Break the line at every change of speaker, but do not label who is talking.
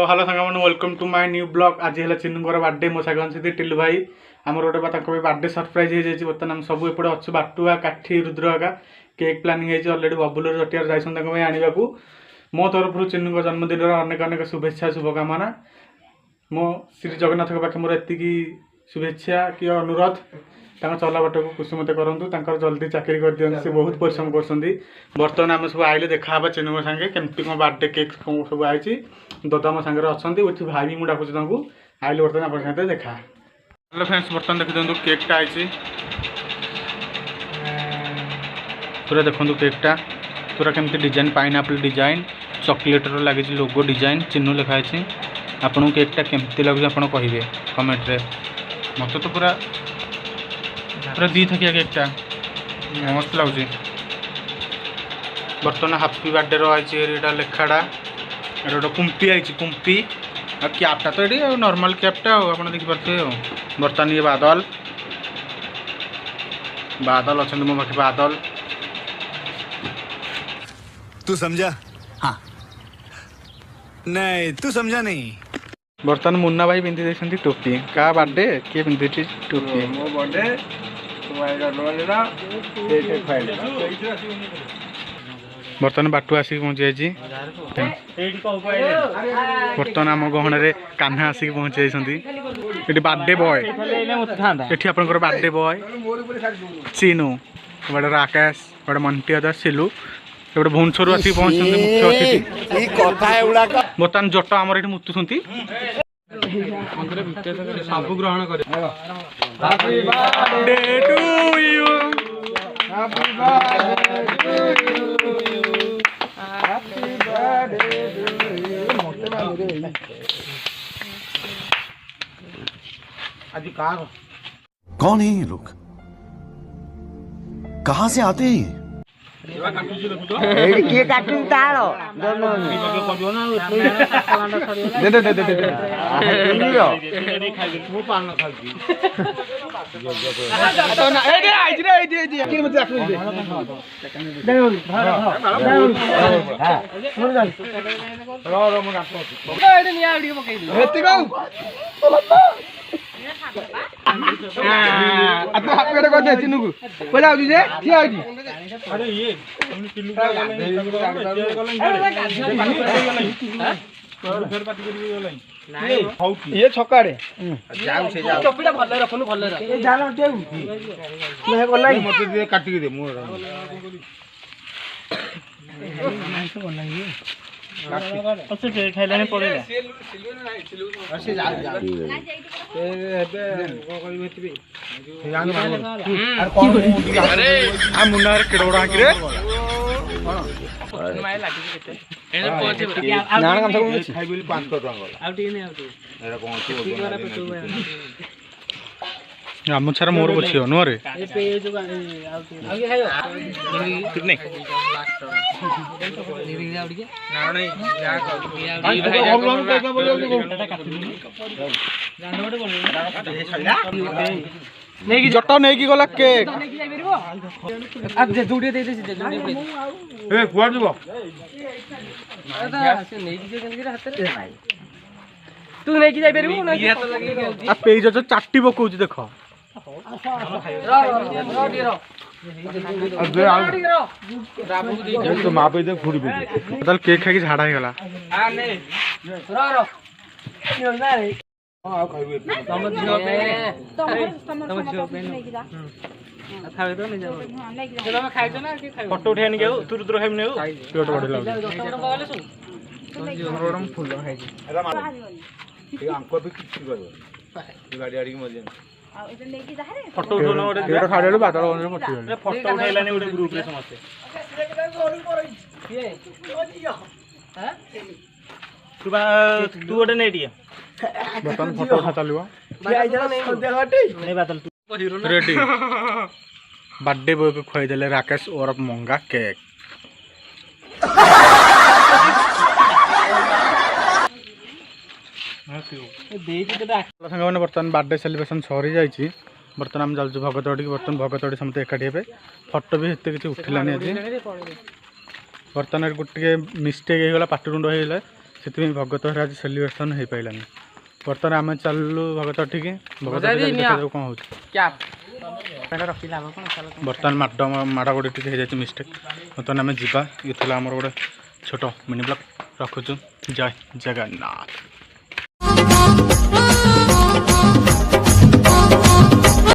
Hello सांग मैंने welcome to my new blog. आज है चिन्नूर बर्थडे मो साग सहित टिलू भाई आमर गोटे बर्थडे सरप्राइज हो जाए। बर्तमान सब एपटे अच्छे बाटुआ काठी रुद्र आगा केक प्लानिंग है अलरेडी बबुल जटियार जाइए आने को। मो तरफ चिन्नू जन्मदिन अनेक अनेक शुभेच्छा शुभकामना। मो श्री जगन्नाथ पाखे मोर एति शुभेच्छा कि अनुरोध चला बाट को कुसुमते करूँ जल्दी चाकरी कर दिखाँ। से बहुत परिश्रम कर बर्तमान आम सब आइले देखा चिन्नू सागे केमती कौन बर्थडे केक सब आई दादा मो सागर अच्छा भाई भी मुझे डाकुची आइले बर्तमान आप साथ देखा। हेलो फ्रेंड्स बर्तमान देखी दिखाँ केकटा आई पूरा देखो केकटा पूरा केमती डिजाइन पाइनएप्पल डिजाइन चॉकलेट लगी लोगो डिजाइन चिन्नू लिखाई। आपको केकटा केमती लगे आप कहे कमेंट रे। मत तो पूरा पूरा दी थकिया केकटा मस्त लगुच। बर्तमान हापी बर्थडे रहा लेखाटा गोटे कुंपी आई कुंपी और कैपटा तो ये नॉर्मल कैपटा आप देखिपे। बर्तमान ये बादल बादल अच्छा मो पाखे बादल
तू समझा? हाँ नहीं तू समझा नहीं।
बर्तमान मुन्ना भाई पिंधि देखते टोपी क्या बर्थडे किए पिंधि टोपी मो बर्थडे बर्तमान बाटू आसिक पहुँची जाइए। बर्तमान आम गहन कान्हा आसिक पहुँची जाइए। बर्थडे बॉय ये आपंकर बर्थडे बॉय चिनू बड़े राकेश बड़े मंटी अदा सिलू गोटे भुवनेश्वर आसिक पहुँचते मुख्य अतिथि। बर्तमान जट आमर ये मुतुंट सब ग्रहण कर।
कौन है ये लोग? कहाँ से आते हैं?
किए काटू तारो दोनों
दे दे दे दे दे
मु पान खाली
तो ना ए दे आई रे ए दे कि मत आखु दे दे हां सुन जा रो मु काटो ए नि आ वीडियो पकई दे हेती को आ तो हाथ पेट कर दे चिन्नू को बोला आउजी जे ठिया आउजी। अरे ये हमने चिन्नू को फेर पार्टी करी गलाई नहीं ये छकाड़े जाऊ से जाऊ टोपीटा भल्ले रखनु भल्ले रख ए जानो देउ मैं गलाई मते दे काटी दे मु नहीं तो गलाई अच्छा के खाइलाने पड़ेला अच्छे जा जा ए को कोई बेतबी जान अरे कौन अरे आ मुन्ना रे केडोडा कि रे कोन माय लागी केते एने पहुंचे नाना काम सब खाइ बोली 500 टका आउटी ने आउटी एरा पहुंचे आम छार मोर बछियो नो रे ए पे जो आउटी खायो ठीक नहीं निरिंग आउटी के ना नहीं जा और लोग कैसा बोले एटा काटी जान बटे बोल नहीं की जट्टा नहीं की गला केक नहीं जाई परबो अब जे जुडी दे दे जुडी ए कुआर जबो दादा से नहीं की जे हाथ रे भाई तू नहीं की जाई परबो ना ये तो लगे आ पेज जो चाटी बकौ छी देखो तो माँ पे फुड़ी पे केक खाई झाड़ा हो गला फोटो उठे तू रुद्र खाइबी फोटो उठो गोटे खाड़ी बादल फोटो उठेलानी गोटे ग्रुप रे समस्ते तू गोटे नहीं टिके बर्तमान फोटो उठा चलो रेडी बर्थडे बॉय को खुआई देले राकेश और मंगा केक। मैंने बर्तमान बर्थडे सेलिब्रेशन सरी जाइए। बर्तमान आम जाऊँ भगतवाड़ी बर्तमान भगतवाड़ी समस्त एकाठी हे फटो भी एत किसी उठिलानी आज। बर्तमान गोटे मिस्टेक होगा पाटिरुंड होगा से भगत आज सेलिब्रेशन हो पारानी बर्तमान आम चलू भगत ठीक भगत कौन हो बर्तमान माड़ गोड़े टी मिस्टेक बर्तमान आम जावा ये आम गोटे छोट मिनी ब्लॉग रखुचु जय जगन्नाथ।